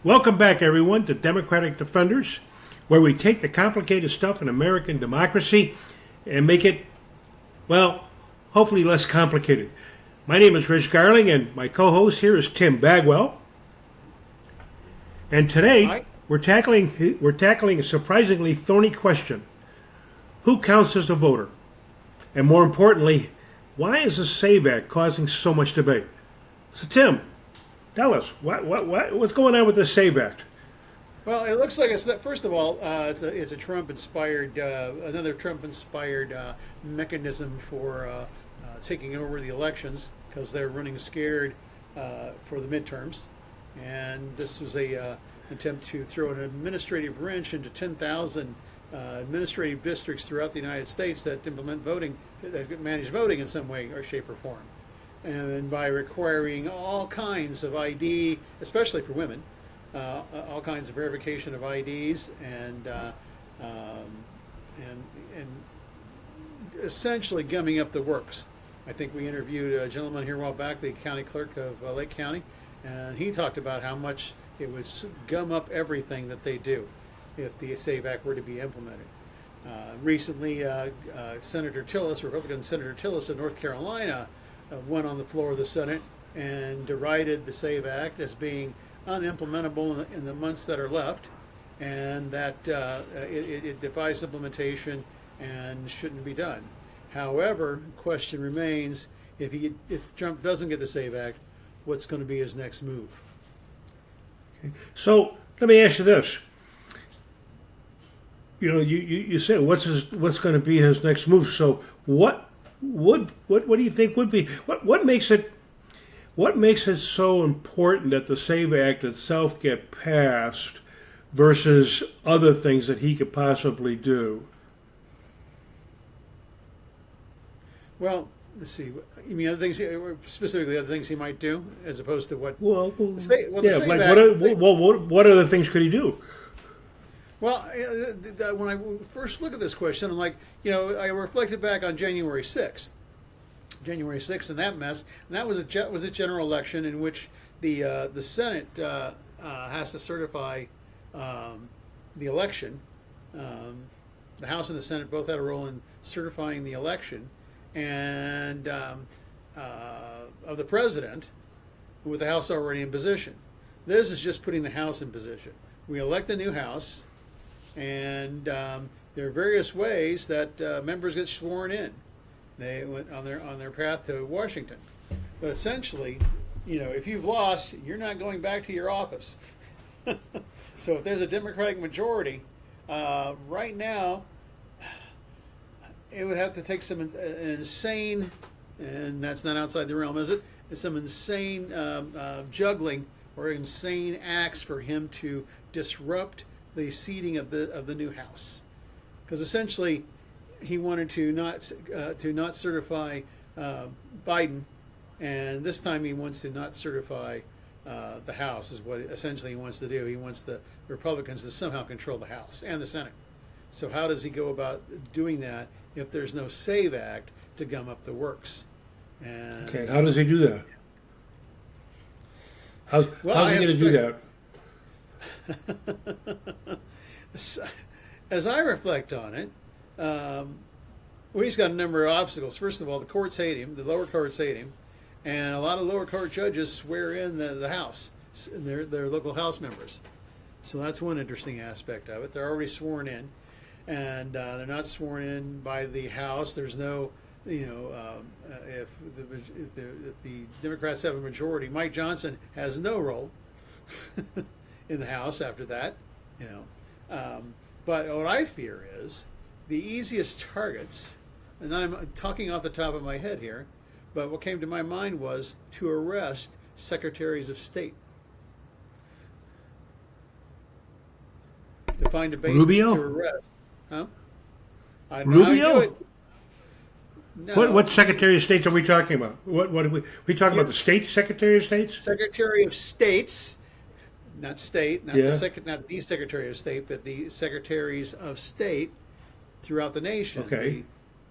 Welcome back, everyone, to Democratic Defenders, where we take the complicated stuff in American democracy and make it, well, hopefully less complicated. My name is Rich Garling, and my co-host here is Tim Bagwell. And today Hi. we're tackling a surprisingly thorny question: who counts as a voter? And more importantly, why is the SAVE Act causing so much debate? So, Tim, tell us what's going on with the SAVE Act? Well, it looks like it's that. First of all, it's a Trump-inspired, another Trump-inspired mechanism for taking over the elections because they're running scared for the midterms, and this was a attempt to throw an administrative wrench into 10,000 administrative districts throughout the United States that implement voting, that manage voting in some way or shape or form, and by requiring all kinds of ID, especially for women, all kinds of verification of IDs um, and essentially gumming up the works. I think we interviewed a gentleman here a while back, the county clerk of Lake County, and he talked about how much it would gum up everything that they do if the SAVE Act were to be implemented. Recently, Senator Tillis, Republican Senator Tillis of North Carolina, went on the floor of the Senate and derided the SAVE Act as being unimplementable in the months that are left, and that it defies implementation and shouldn't be done. However, the question remains: if Trump doesn't get the SAVE Act, what's going to be his next move? So let me ask you this: you said what's going to be his next move. So what do you think would be what makes it so important that the SAVE Act itself get passed versus other things that he could possibly do? Well, let's see. You mean other things, specifically other things he might do, as opposed to what? The Yeah, SAVE like Act. what other things could he do? Well, when I first look at this question, I'm like, I reflected back on January 6th, and that mess. And that was a general election in which the Senate has to certify the election. The House and the Senate both had a role in certifying the election, and of the president, with the House already in position. This is just putting the House in position. We elect a new House, and there are various ways that members get sworn in. They went on their path to Washington, but essentially, if you've lost, you're not going back to your office. So if there's a Democratic majority, right now, it would have to take some insane, and that's not outside the realm, is it? It's some insane juggling or insane acts for him to disrupt the seating of the new House, because essentially he wanted to not certify Biden, and this time he wants to not certify the House, is what essentially he wants to do. He wants the Republicans to somehow control the House and the Senate. So how does he go about doing that if there's no SAVE Act to gum up the works? And Okay, how does he do that? well, How's he going to do that? as I reflect on it, well, he's got a number of obstacles. First of all, the courts hate him. The lower courts hate him, and a lot of lower court judges swear in the House, their local House members. So that's one interesting aspect of it. They're already sworn in, and they're not sworn in by the House. There's no, if the Democrats have a majority, Mike Johnson has no role in the House after that. But what I fear is the easiest targets, and I'm talking off the top of my head here, but what came to my mind was to arrest secretaries of state. To find a basis Rubio? to arrest. Huh? I know how to Rubio? do it. No. What Secretary of State are we talking about? What are we talking about? The state Secretary of States? Secretary of States, not state, not Yeah. not the Secretary of State, but the secretaries of state throughout the nation. Okay.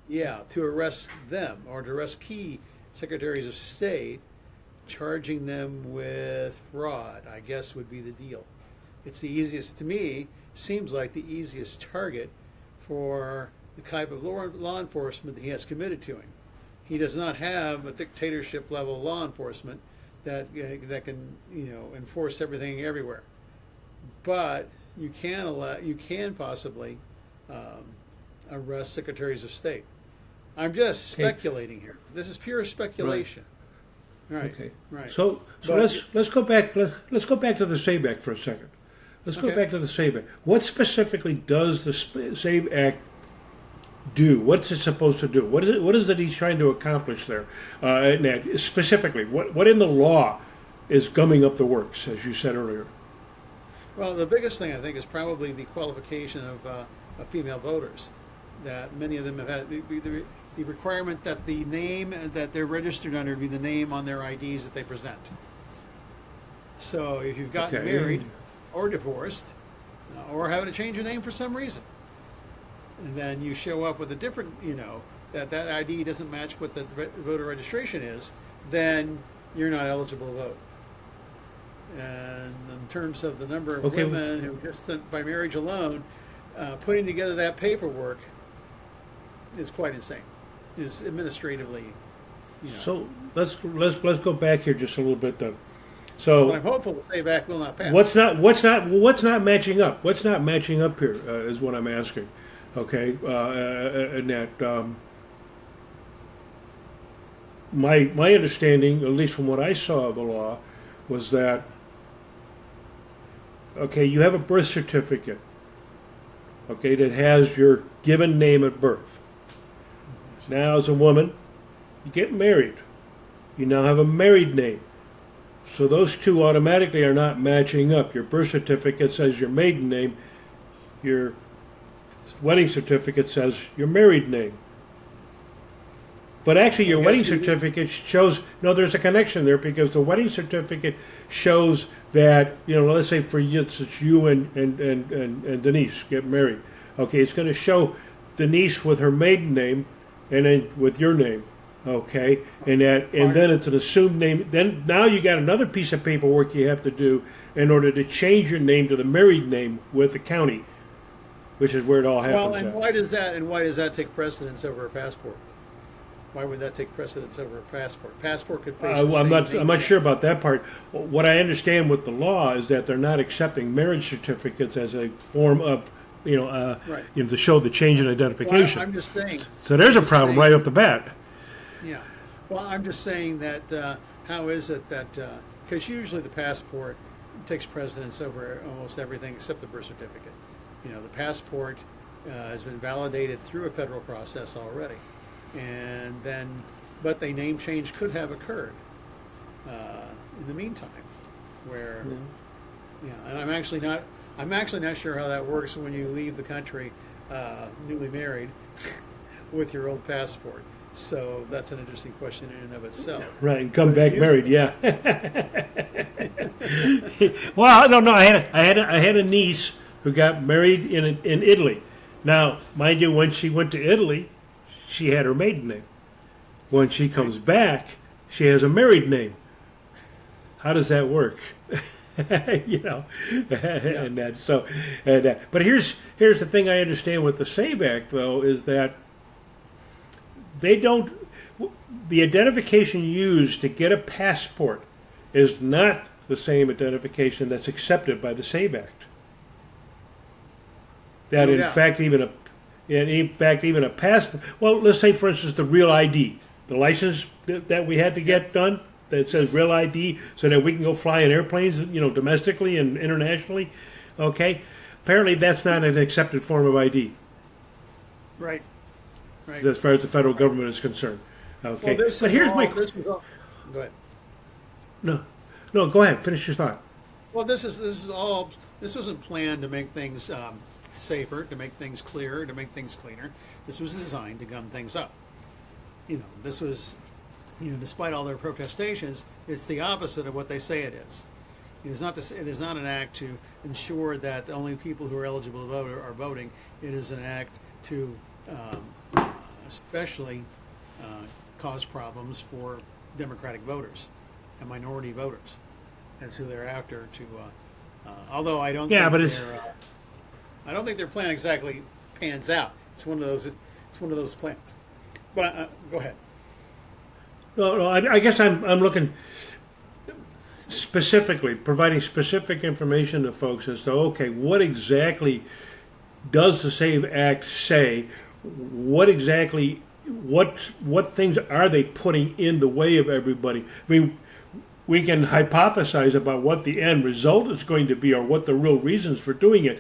To arrest them or to arrest key secretaries of state charging them with fraud, I guess, would be the deal. It's the easiest, to me, seems like the easiest target for the type of law enforcement that he has committed to him. He does not have a dictatorship level law enforcement that can enforce everything everywhere. But you can possibly arrest secretaries of state. I'm just speculating here. This is pure speculation. Right. Okay. Right. So But- let's go back. Let's go back to the SAVE Act for a second. Let's go Okay. back to the SAVE Act. What specifically does the SAVE Act do? What's it supposed to do? What is it he's trying to accomplish there? Specifically, what in the law is gumming up the works, as you said earlier? Well, the biggest thing I think is probably the qualification of female voters. That many of them have had the requirement that the name that they're registered under be the name on their IDs that they present. So if you've gotten Okay. married or divorced or having to change your name for some reason, and then you show up with a different, that ID doesn't match what the voter registration is, then you're not eligible to vote. And in terms of the number of Okay. women who just by marriage alone, putting together that paperwork is quite insane. Is administratively, So let's go back here just a little bit then. So But I'm hopeful the SAVE Act will not pass. what's not matching up? What's not matching up here is what I'm asking. Okay, and that my understanding, at least from what I saw of the law, was that okay, you have a birth certificate, okay, that has your given name at birth. Now, as a woman, you get married. You now have a married name. So those two automatically are not matching up. Your birth certificate says your maiden name. Your wedding certificate says your married name. But actually, So your I wedding guess you- certificate shows, no, there's a connection there because the wedding certificate shows that, let's say for you, it's you and Denise get married. Okay, it's going to show Denise with her maiden name and then with your name. Okay, and then it's an assumed name. Then now you got another piece of paperwork you have to do in order to change your name to the married name with the county, which is where it all happens. Well, and at. why does that take precedence over a passport? Why would that take precedence over a passport? Passport could face the I'm same not. name I'm not change. sure about that part. What I understand with the law is that they're not accepting marriage certificates as a form of, Right. to show the change in Well, identification. I'm just saying. So there's a I'm just problem saying- right off the bat. Yeah. Well, I'm just saying that how is it that because usually the passport takes precedence over almost everything except the birth certificate. The passport has been validated through a federal process already, and then but the name change could have occurred in the meantime, where and I'm actually not sure how that works when you leave the country newly married with your old passport. So that's an interesting question in and of itself. Right, and come But back it married. used- Yeah. Well, no. I had a niece who got married in Italy. Now, mind you, when she went to Italy, she had her maiden name. When she comes back, she has a married name. How does that work? And that so, but here's the thing I understand with the SAVE Act though is that they don't. The identification used to get a passport is not the same identification that's accepted by the SAVE Act. That No in doubt. fact even a passport. Well, let's say for instance the real ID, the license that we had to get done that says real ID, so that we can go fly in airplanes, domestically and internationally. Okay, apparently that's not an accepted form of ID Right. Right. as far as the federal government is concerned. Okay, Well, this but is here's all, my this was all, go ahead. no. Go ahead, finish your thought. Well, this wasn't planned to make things safer, to make things clearer, to make things cleaner. This was designed to gum things up. This was, despite all their protestations, it's the opposite of what they say it is. It is not an act to ensure that the only people who are eligible to vote are voting. It is an act to especially cause problems for Democratic voters. and minority voters. That's who they're after. Although I don't Yeah, think but it's I don't think their plan exactly pans out. It's one of those. It's one of those plans. But go ahead. no. I guess I'm looking specifically, providing specific information to folks as to okay, what exactly does the SAVE Act say? What exactly what things are they putting in the way of everybody? I mean, we can hypothesize about what the end result is going to be or what the real reasons for doing it,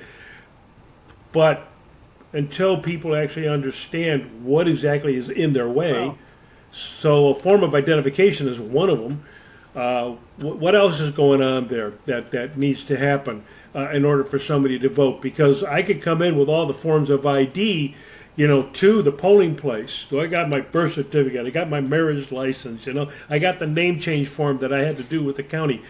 but until people actually understand what exactly is in their way, Well, so a form of identification is one of them. What else is going on there that needs to happen in order for somebody to vote? Because I could come in with all the forms of ID, to the polling place. So I got my birth certificate, I got my marriage license, I got the name change form that I had to do with the county.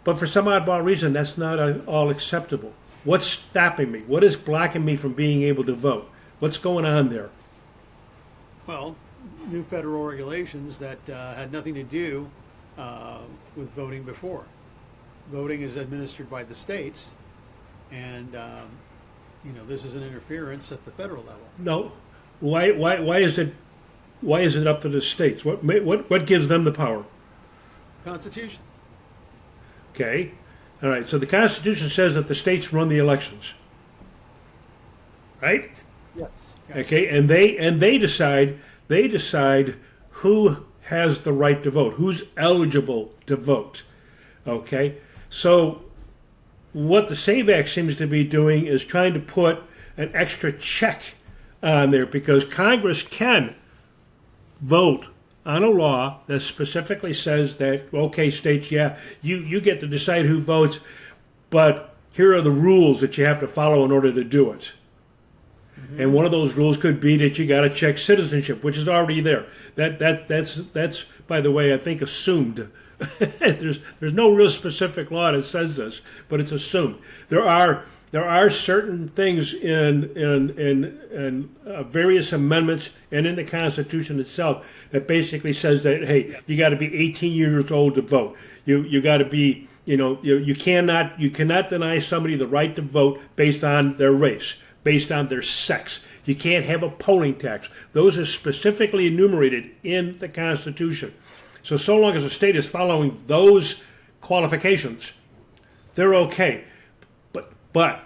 But for some oddball reason, that's not all acceptable. What's stopping me? What is blocking me from being able to vote? What's going on there? well, new federal regulations that had nothing to do with voting before. Voting is administered by the states, and this is an interference at the federal level. No, why is it up to the states? What gives them the power? The Constitution. Okay, all right. So the Constitution says that the states run the elections, right? Yes. Okay, and they decide who has the right to vote, who's eligible to vote. Okay, so what the SAVE Act seems to be doing is trying to put an extra check on there because Congress can vote on a law that specifically says that, okay, states, yeah, you get to decide who votes, but here are the rules that you have to follow in order to do it. Mm-hmm. And one of those rules could be that you got to check citizenship, which is already there. That's by the way, I think assumed. There's no real specific law that says this, but it's assumed. There are certain things in various amendments and in the Constitution itself that basically says that hey, you got to be 18 years old to vote. You got to be you cannot deny somebody the right to vote based on their race, based on their sex. You can't have a polling tax. Those are specifically enumerated in the Constitution. So long as the state is following those qualifications, they're okay. But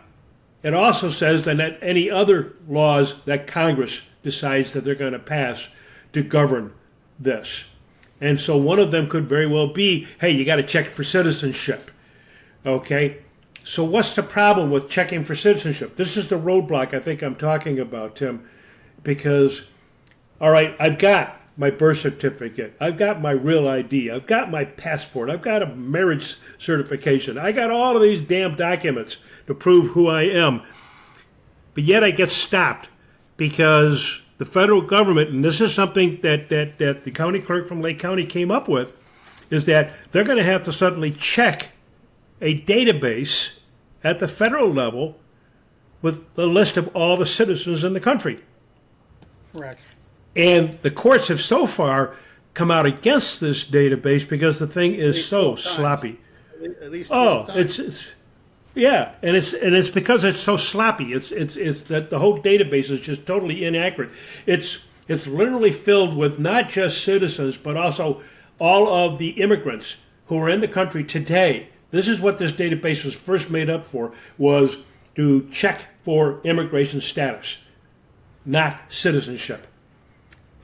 it also says that any other laws that Congress decides that they're going to pass to govern this. And so one of them could very well be, hey, you got to check for citizenship. Okay? So what's the problem with checking for citizenship? This is the roadblock I think I'm talking about, Tim, because, all right, I've got my birth certificate, I've got my real ID, I've got my passport, I've got a marriage certification, I got all of these damn documents to prove who I am. But yet I get stopped because the federal government, and this is something that the county clerk from Lake County came up with, is that they're going to have to suddenly check a database at the federal level with the list of all the citizens in the country. Correct. And the courts have so far come out against this database because the thing is so sloppy. At least 12 times. It's yeah, and it's because it's so sloppy. It's that the whole database is just totally inaccurate. It's literally filled with not just citizens but also all of the immigrants who are in the country today. This is what this database was first made up for, was to check for immigration status, not citizenship.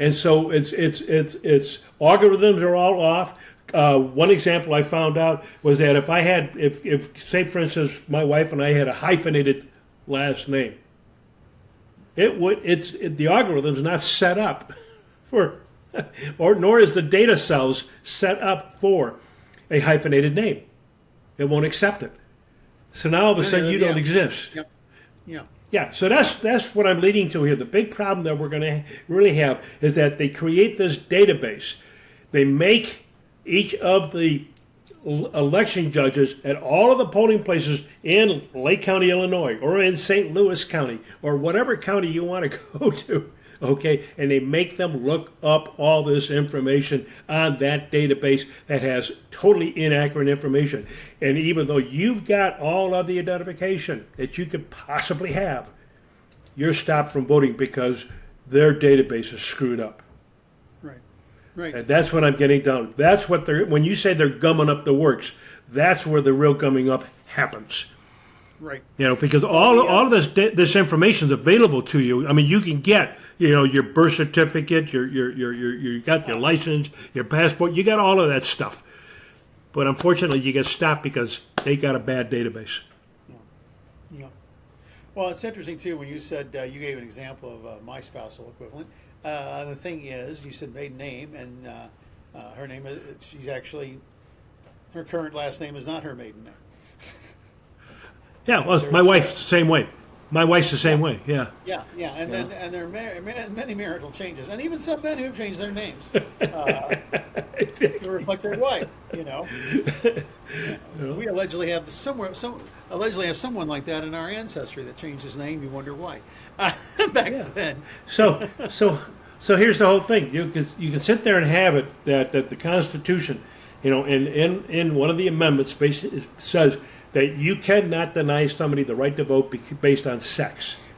And so it's algorithms are all off. One example I found out was that if say for instance my wife and I had a hyphenated last name, the algorithm's not set up for, nor is the data cells set up for a hyphenated name. It won't accept it. So now all of a sudden you don't exist. Yep. Yeah. Yeah, so that's what I'm leading to here. The big problem that we're going to really have is that they create this database. They make each of the election judges at all of the polling places in Lake County, Illinois, or in St. Louis County, or whatever county you want to go to, okay, and they make them look up all this information on that database that has totally inaccurate information. And even though you've got all of the identification that you could possibly have, you're stopped from voting because their database is screwed up. Right. Right. And that's what I'm getting down. That's what they're, when you say they're gumming up the works, that's where the real gumming up happens. Right. You know, because all of this information is available to you. I mean, you can get, you know, your birth certificate, you got your license, your passport, you got all of that stuff. But unfortunately, you get stopped because they got a bad database. Yeah. Well, it's interesting too when you said you gave an example of my spousal equivalent. The thing is, you said maiden name, and her name is, she's actually, her current last name is not her maiden name. Yeah, well, my wife's the same way. My wife's the same way. Yeah. Yeah, yeah, and then and there are many marital changes, and even some men who've changed their names to reflect their wife. You know, we allegedly have someone like that in our ancestry that changed his name. You wonder why. Back then. So here's the whole thing. You can sit there and have it that the Constitution, you know, in one of the amendments basically says that you cannot deny somebody the right to vote based on sex.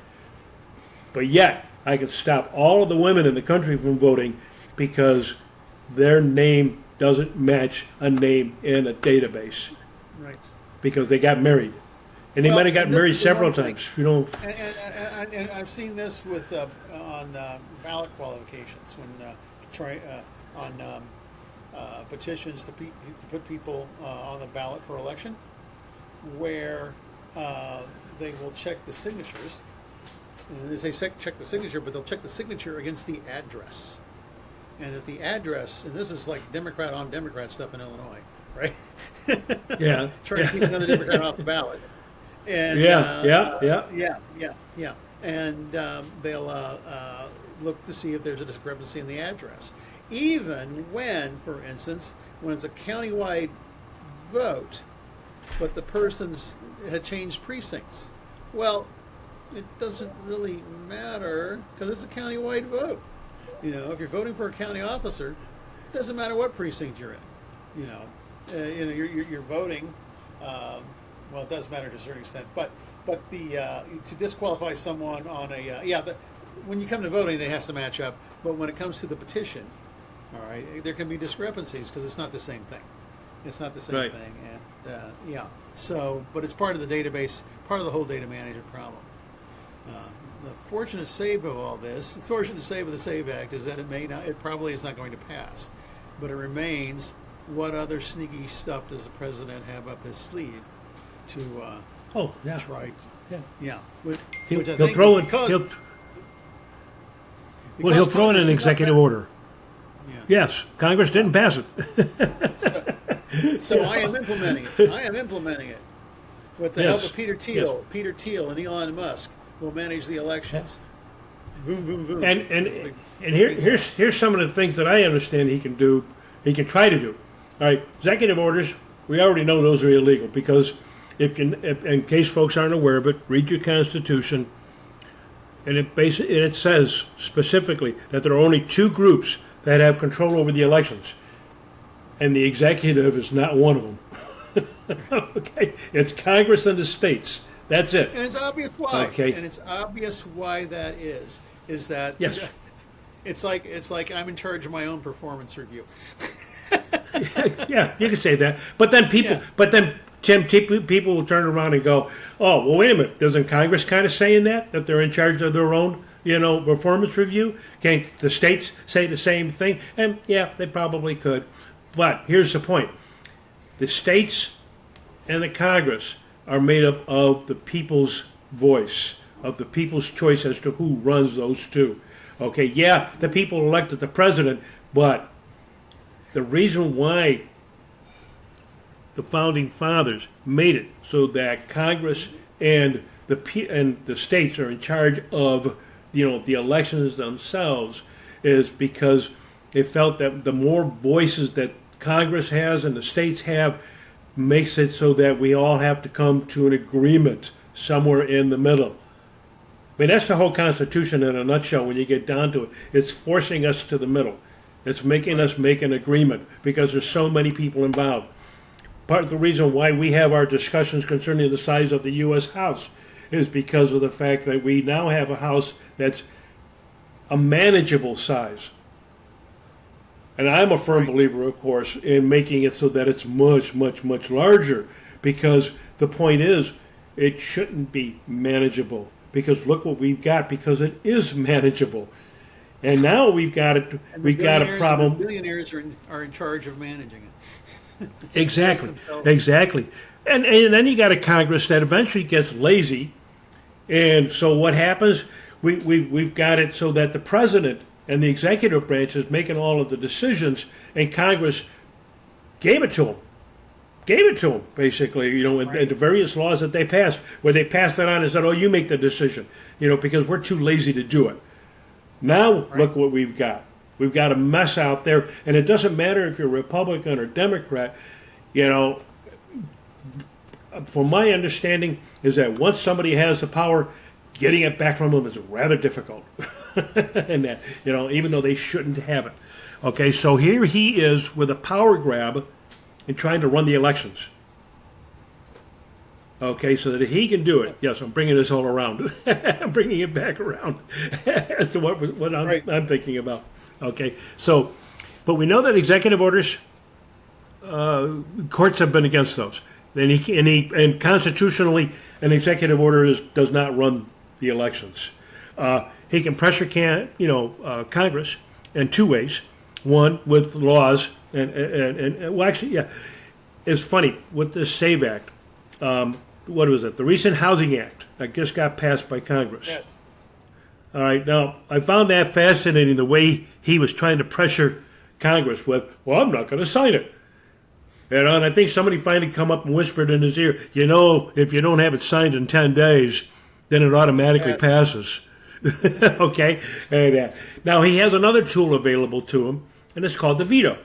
But yet, I can stop all of the women in the country from voting because their name doesn't match a name in a database. Right. Because they got married. And they might have gotten married several times, you know. And I've seen this with on ballot qualifications when on petitions to put people on the ballot for election, where they will check the signatures. And they say check the signature, but they'll check the signature against the address. And if the address, and this is like Democrat on Democrat stuff in Illinois, right? Yeah. Trying to keep another Democrat off the ballot. And, yeah. And they'll look to see if there's a discrepancy in the address. Even when, for instance, when it's a countywide vote, but the person's had changed precincts. Well, it doesn't really matter because it's a countywide vote. You know, if you're voting for a county officer, it doesn't matter what precinct you're in. You're voting. Well, it does matter to a certain extent, but the to disqualify someone on a when you come to voting, they have to match up. But when it comes to the petition, all right, there can be discrepancies because it's not the same thing. It's not the same thing, and So, but it's part of the database, part of the whole data management problem. The fortunate save of all this, the fortunate save of the SAVE Act is that it probably is not going to pass, but it remains. What other sneaky stuff does the president have up his sleeve to try? He'll throw in an executive order. Yeah. Yes, Congress didn't pass it. So I am implementing it. With the help of Peter Thiel. Yes. Peter Thiel and Elon Musk will manage the elections. Boom, boom, boom. And here's some of the things that I understand he can do. He can try to do. All right, executive orders. We already know those are illegal because if in case folks aren't aware of it, read your Constitution. And it says specifically that there are only two groups that have control over the elections, and the executive is not one of them. Okay, it's Congress and the states. That's it. And it's obvious why. Okay. And it's obvious why that is. Is that it's like I'm in charge of my own performance review. Yeah, you can say that. But then Tim, people will turn around and go, "Oh, well, wait a minute. Doesn't Congress kind of saying that they're in charge of their own, performance review? Can't the states say the same thing?" And yeah, they probably could. But here's the point: the states and the Congress are made up of the people's voice, of the people's choice as to who runs those two. Okay, yeah, the people elected the president, but the reason why the founding fathers made it so that Congress and the states are in charge of the elections themselves is because they felt that the more voices that Congress has and the states have makes it so that we all have to come to an agreement somewhere in the middle. mean, that's the whole Constitution in a nutshell when you get down to it. It's forcing us to the middle. It's making us make an agreement because there's so many people involved. Part of the reason why we have our discussions concerning the size of the U.S. House is because of the fact that we now have a House that's a manageable size. And I'm a firm believer, of course, in making it so that it's much, much, much larger because the point is it shouldn't be manageable because look what we've got because it is manageable. And now we've got it. We've got a problem. The billionaires are in charge of managing it. Exactly. Exactly. And then you got a Congress that eventually gets lazy. And so what happens? We've got it so that the president and the executive branch is making all of the decisions, and Congress gave it to them. Gave it to them, basically, and the various laws that they passed, where they passed it on and said, oh, you make the decision, because we're too lazy to do it. Now, look what we've got. We've got a mess out there, and it doesn't matter if you're Republican or Democrat, from my understanding is that once somebody has the power, getting it back from them is rather difficult. And that, even though they shouldn't have it. Okay, so here he is with a power grab and trying to run the elections. Okay, so that he can do it. Yes, I'm bringing this all around. I'm bringing it back around. That's what I'm thinking about. Okay, so, but we know that executive orders, courts have been against those. And constitutionally, an executive order does not run the elections. He can pressure Congress in two ways. One, with laws, and well, actually, yeah, it's funny with this SAVE Act. What was it? The recent Housing Act that just got passed by Congress. Yes. All right. Now, I found that fascinating the way he was trying to pressure Congress with, well, I'm not going to sign it. And I think somebody finally come up and whispered in his ear, if you don't have it signed in 10 days, then it automatically passes. Okay? And now he has another tool available to him, and it's called the veto.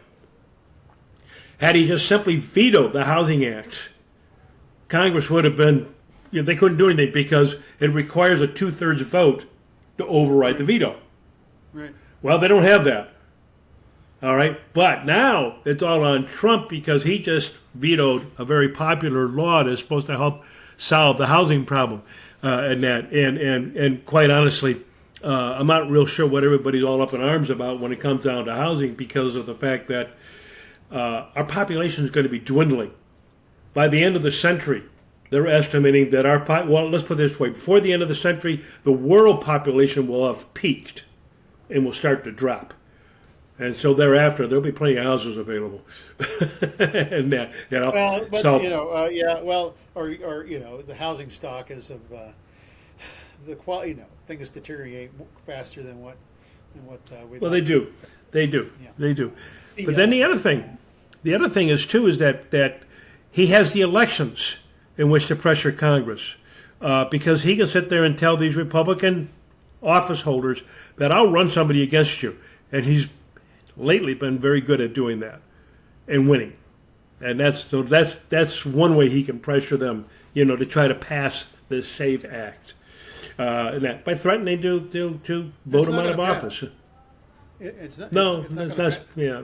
Had he just simply vetoed the Housing Act, Congress would have been, they couldn't do anything because it requires a 2/3 vote to override the veto. Right. Well, they don't have that. All right, but now it's all on Trump because he just vetoed a very popular law that's supposed to help solve the housing problem, and quite honestly, I'm not real sure what everybody's all up in arms about when it comes down to housing because of the fact that our population is going to be dwindling. By the end of the century, they're estimating that let's put it this way: before the end of the century, the world population will have peaked and will start to drop. And so thereafter, there'll be plenty of houses available, and that Well, but So the housing stock is of the quality. Things deteriorate faster than what we. well, they do. Yeah. They do. But then the other thing is too is that he has the elections in which to pressure Congress because he can sit there and tell these Republican office holders that I'll run somebody against you, and he's lately been very good at doing that and winning, and that's one way he can pressure them, to try to pass the SAVE Act, by threatening to vote him out of office. It's not. No, it's not it's gonna not. Yeah,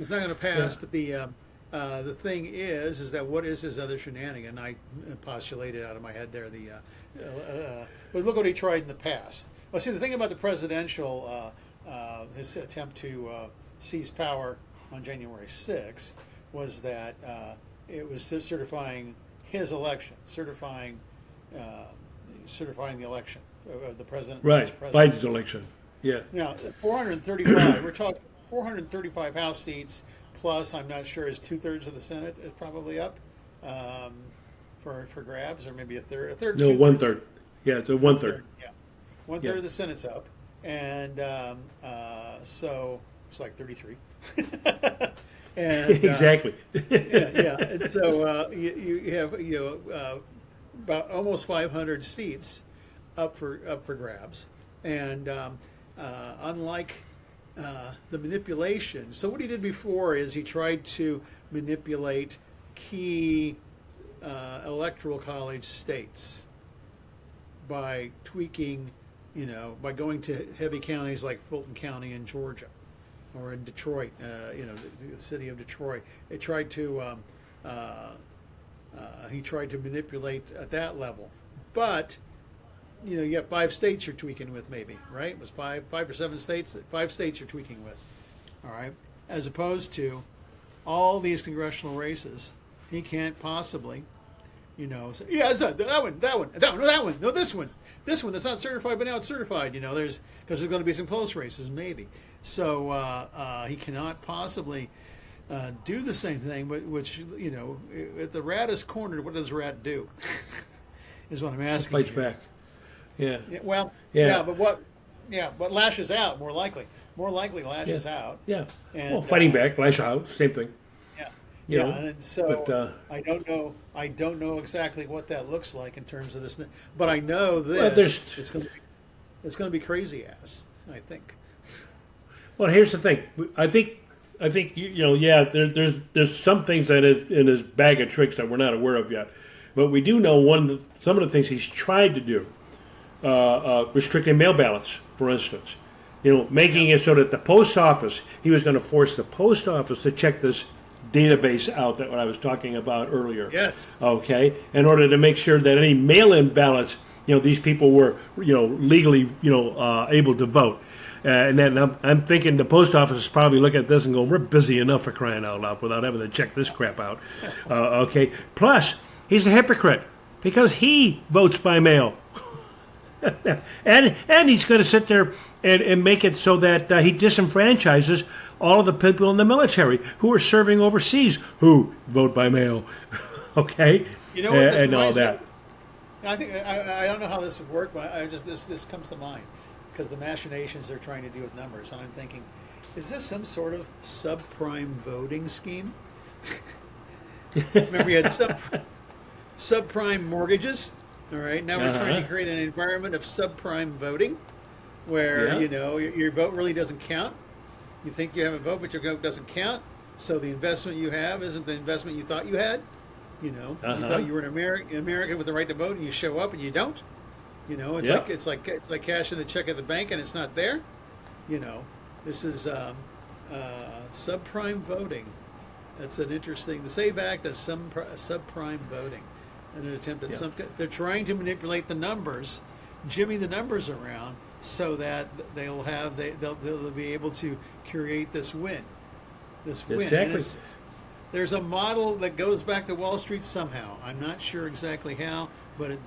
It's not going to pass. But the thing is that what is his other shenanigan? I postulated out of my head there. But look what he tried in the past. Well, see, the thing about the presidential his attempt to seize power on January 6th was that it was certifying his election, certifying the election of the president. right. Vice president. Biden's election. Yeah. Now, 435. We're talking 435 House seats plus. I'm not sure. Is 2/3 of the Senate is probably up for grabs, or maybe a third. No, 2/3. 1/3. Yeah, it's a 1/3. Yeah, 1/3 of the Senate's up, and so it's like 33. And Exactly. yeah. And so you have about almost 500 seats up for grabs, and unlike the manipulation. So what he did before is he tried to manipulate key electoral college states by tweaking by going to heavy counties like Fulton County in Georgia, or in Detroit, the city of Detroit. He tried to manipulate at that level, but you got 5 states you're tweaking with, maybe, right? It was five or 7 states. 5 states you're tweaking with, all right, as opposed to all these congressional races. He can't possibly, say, yeah, it's that one, no, this one that's not certified, but now it's certified. Because there's going to be some close races, maybe. So he cannot possibly do the same thing. But if the rat is cornered, what does the rat do? Is what I'm asking. Fights back. Yeah. Well. Yeah. Yeah. But what? Yeah. But lashes out more likely. More likely lashes out. Yeah. And, well, fighting back, lash out, same thing. Yeah. And so but, I don't know. I don't know exactly what that looks like in terms of this. But I know this. Well, it's going to be crazy ass. I think. Well, here's the thing. I think there's some things that in his bag of tricks that we're not aware of yet, but we do know some of the things he's tried to do, restricting mail ballots, for instance, making it so that the post office, he was going to force the post office to check this database out that what I was talking about earlier. Yes. Okay, in order to make sure that any mail-in ballots, these people were legally able to vote. And then I'm thinking the post office is probably looking at this and going, we're busy enough for crying out loud without having to check this crap out. Okay. Plus, he's a hypocrite because he votes by mail. and he's going to sit there and make it so that he disenfranchises all of the people in the military who are serving overseas who vote by mail. Okay. And all that. I think I don't know how this would work, but this comes to mind. Because the machinations they're trying to do with numbers, and I'm thinking, is this some sort of subprime voting scheme? Remember, we had subprime mortgages. All right, now we're trying to create an environment of subprime voting, where your vote really doesn't count. You think you have a vote, but your vote doesn't count. So the investment you have isn't the investment you thought you had. You thought you were an American with the right to vote, and you show up and you don't. It's like cashing the check at the bank and it's not there. This is subprime voting. That's an interesting. The SAVE Act is subprime voting, and an attempt at they're trying to manipulate the numbers, jimmy the numbers around, so that they'll be able to create this win. Exactly. There's a model that goes back to Wall Street somehow. I'm not sure exactly how, but it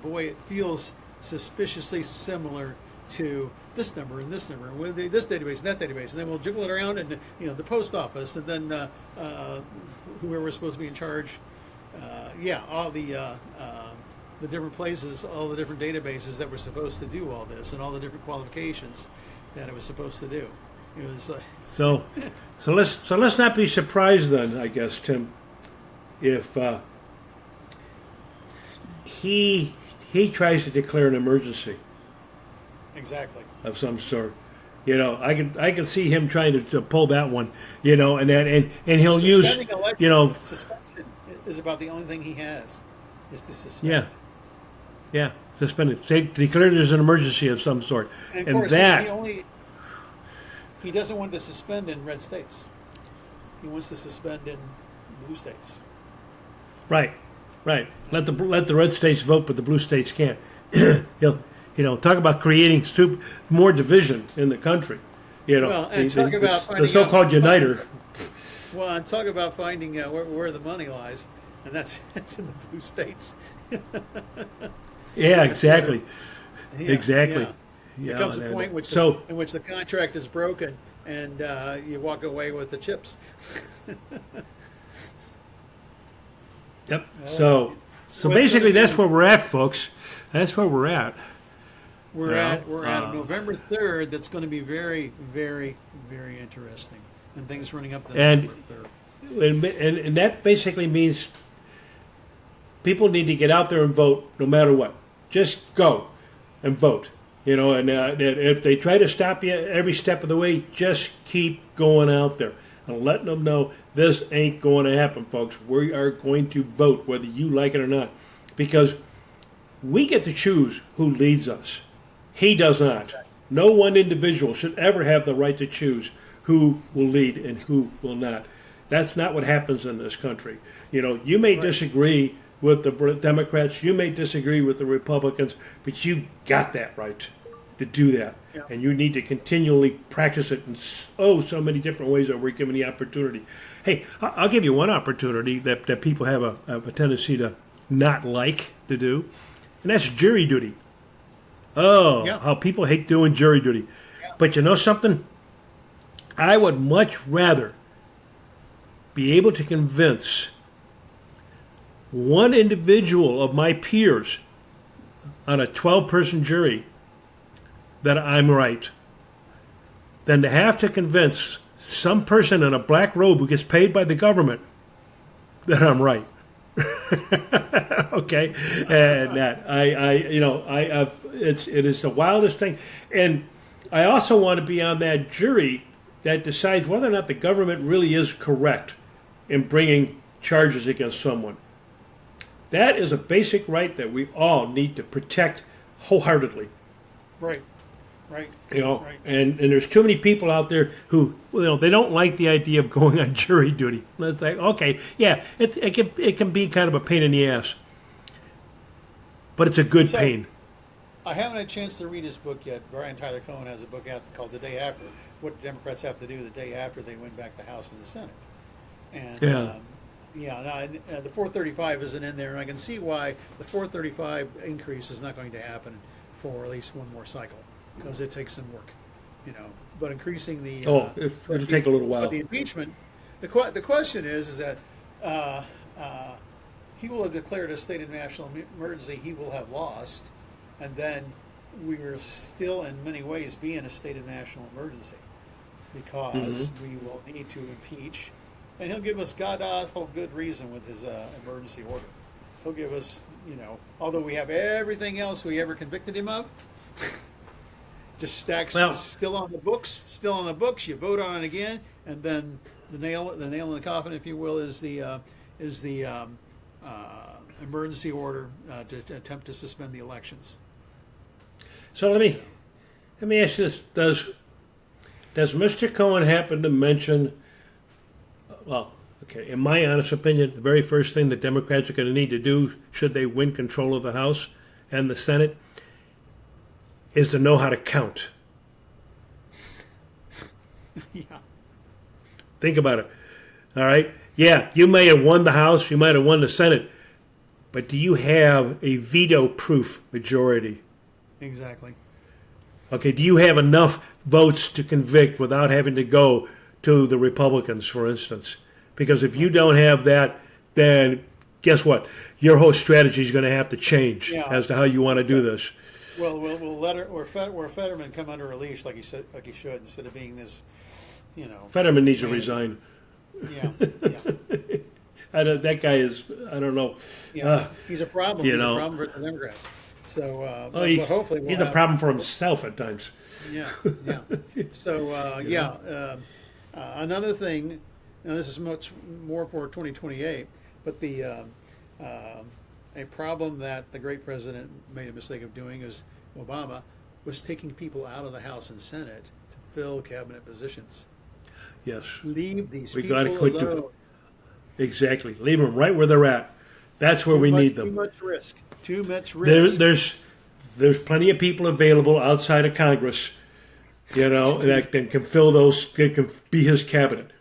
feels suspiciously similar to this number and this number, and this database and that database, and then we'll jiggle it around, and the post office, and then whoever was supposed to be in charge, all the different places, all the different databases that were supposed to do all this, and all the different qualifications that it was supposed to do. It was so let's not be surprised then, I guess, Tim, if he tries to declare an emergency. Exactly. Of some sort. I can see him trying to pull that one, and he'll use, suspension is about the only thing he has, is to suspend. Yeah, suspend it. Say, declare it as an emergency of some sort. And of course, he doesn't want to suspend in red states. He wants to suspend in blue states. Right. Let the red states vote, but the blue states can't. He'll talk about creating more division in the country. The so-called uniter. Well, and talk about finding where the money lies, and that's in the blue states. Yeah, exactly. Exactly. Yeah. There comes a point in which the contract is broken, and you walk away with the chips. Yep. So basically, that's where we're at, folks. That's where we're at. We're at November 3rd. That's going to be very, very, very interesting, and things running up to November 3rd. And that basically means people need to get out there and vote, no matter what. Just go and vote. And if they try to stop you every step of the way, just keep going out there and letting them know this ain't going to happen, folks. We are going to vote, whether you like it or not, because we get to choose who leads us. He does not. No one individual should ever have the right to choose who will lead and who will not. That's not what happens in this country. You know, you may disagree with the Democrats, you may disagree with the Republicans, but you've got that right to do that. Yeah. And you need to continually practice it in so many different ways that we're given the opportunity. Hey, I'll give you one opportunity that people have a tendency to not like to do, and that's jury duty. Oh, Yeah. how people hate doing jury duty. But you know something? I would much rather be able to convince one individual of my peers on a 12-person jury that I'm right than to have to convince some person in a black robe who gets paid by the government that I'm right. Okay, and that it is the wildest thing, and I also want to be on that jury that decides whether or not the government really is correct in bringing charges against someone. That is a basic right that we all need to protect wholeheartedly. Right. Right. You know, Right. and there's too many people out there who, they don't like the idea of going on jury duty. And it's like, okay, yeah, it can be kind of a pain in the ass, but it's a good So- pain. I haven't had a chance to read his book yet. Brian Tyler Cohen has a book out called The Day After. What Democrats have to do the day after they win back the House and the Senate. And the 435 isn't in there, and I can see why the 435 increase is not going to happen for at least one more cycle because it takes some work, But increasing the It'll take a little while. But the impeachment, the question is that he will have declared a state of national emergency. He will have lost, and then we will still, in many ways, be in a state of national emergency because we will need to impeach, and he'll give us god awful good reason with his emergency order. He'll give us, although we have everything else we ever convicted him of. Just stacks still on the books. You vote on it again, and then the nail in the coffin, if you will, is the emergency order to attempt to suspend the elections. So let me ask you this: Does Mr. Cohen happen to mention? Well, okay. In my honest opinion, the very first thing the Democrats are going to need to do, should they win control of the House and the Senate, is to know how to count. Yeah. Think about it. All right? Yeah, you may have won the House, you might have won the Senate, but do you have a veto-proof majority? Exactly. Okay, do you have enough votes to convict without having to go to the Republicans, for instance? Because if you don't have that, then guess what? Your whole strategy is going to have to change as to how you want to do this. Well, we'll let Fetterman come under a leash like he should, instead of being this, Fetterman needs to resign. Yeah. That guy is, I don't know. Yeah, he's a problem. He's a problem for the Democrats. So, but hopefully he's a problem for himself at times. Yeah. So, another thing, now this is much more for 2028, but a problem that the great president made a mistake of doing is Obama was taking people out of the House and Senate to fill cabinet positions. Yes. Leave these We people gotta quit alone. Exactly. Leave them right where they're at. That's where we need them. Too much risk. Too much risk. There's plenty of people available outside of Congress, that can fill those, can be his cabinet.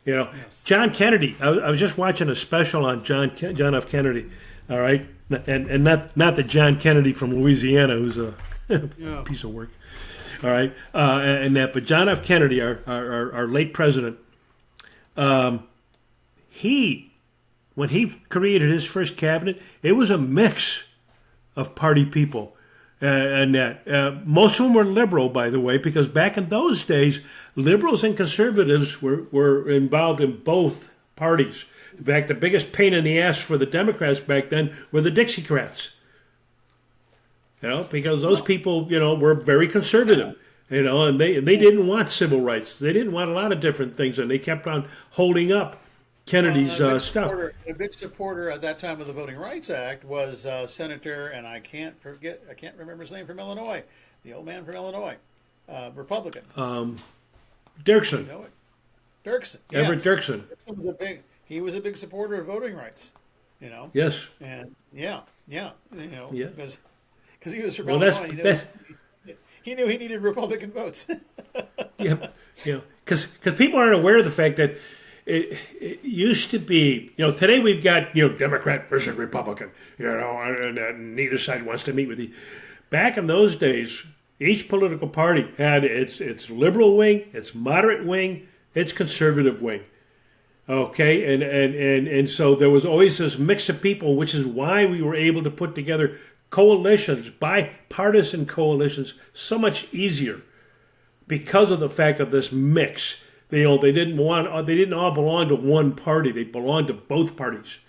Yes. John Kennedy. I was just watching a special on John F. Kennedy. All right, and not the John Kennedy from Louisiana, who's a piece of work. All right, but John F. Kennedy, our late president, when he created his first cabinet, it was a mix of party people, and that most of them were liberal, by the way, because back in those days, liberals and conservatives were involved in both parties. In fact, the biggest pain in the ass for the Democrats back then were the Dixiecrats. Because those people, were very conservative, and they didn't want civil rights. They didn't want a lot of different things, and they kept on holding up Kennedy's stuff. A big supporter at that time of the Voting Rights Act was Senator, and I can't remember his name, from Illinois, The old man from Illinois, Republican. Dirksen, You know it. Dirksen. Everett Yes. Dirksen. He was a big supporter of voting rights. You know. Yes. And yeah. You know. Yeah. Because he was from Well, Illinois. that's He knew he needed Republican votes. yeah, because people aren't aware of the fact that it used to be, today we've got, Democrat versus Republican, and neither side wants to meet with you. Back in those days, each political party had its liberal wing, its moderate wing, its conservative wing. Okay, and so there was always this mix of people, which is why we were able to put together coalitions, bipartisan coalitions, so much easier because of the fact of this mix. They didn't all belong to one party. They belonged to both parties.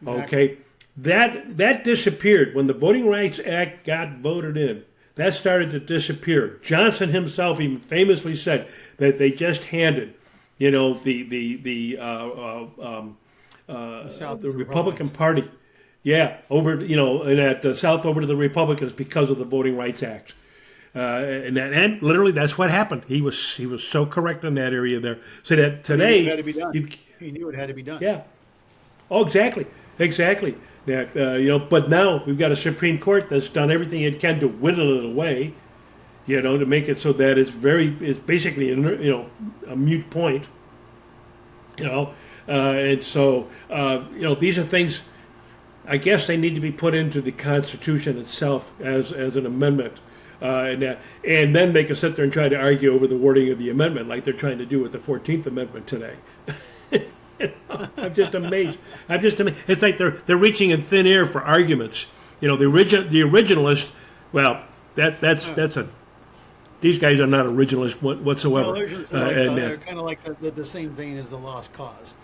Exactly. Okay, that disappeared when the Voting Rights Act got voted in. That started to disappear. Johnson himself even famously said that they just handed, the South the is Republican Republicans. Party, and at the South over to the Republicans because of the Voting Rights Act. And literally that's what happened. He was so correct in that area there. So that today, It had to be done. He knew it had to be done. yeah, oh exactly. That but now we've got a Supreme Court that's done everything it can to whittle it away, to make it so that it's basically a moot point. And so these are things. I guess they need to be put into the Constitution itself as an amendment. And then they can sit there and try to argue over the wording of the amendment like they're trying to do with the 14th Amendment today. I'm just amazed. It's like they're reaching in thin air for arguments. The originalist, well, that's these guys are not originalists whatsoever. Well, they're kind of like the same vein as the Lost Cause,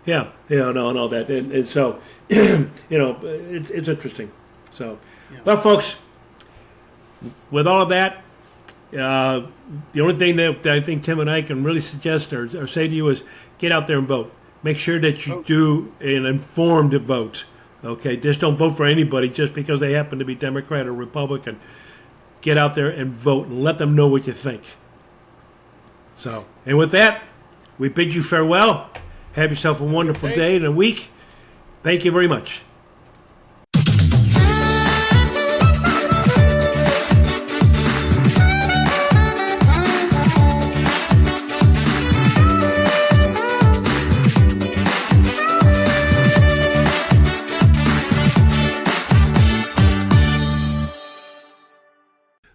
yeah, and all that, and so, it's interesting. So, Well, folks, with all of that, the only thing that I think Tim and I can really suggest or say to you is get out there and vote. Make sure that you do an informed vote. Okay, just don't vote for anybody just because they happen to be Democrat or Republican. Get out there and vote and let them know what you think. So, and with that, we bid you farewell. Have yourself a wonderful day and a week. Thank you very much.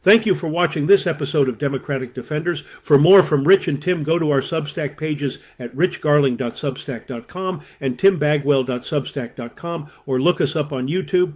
Thank you for watching this episode of Democratic Defenders. For more from Rich and Tim, go to our Substack pages at richgarling.substack.com and timbagwell.substack.com, or look us up on YouTube.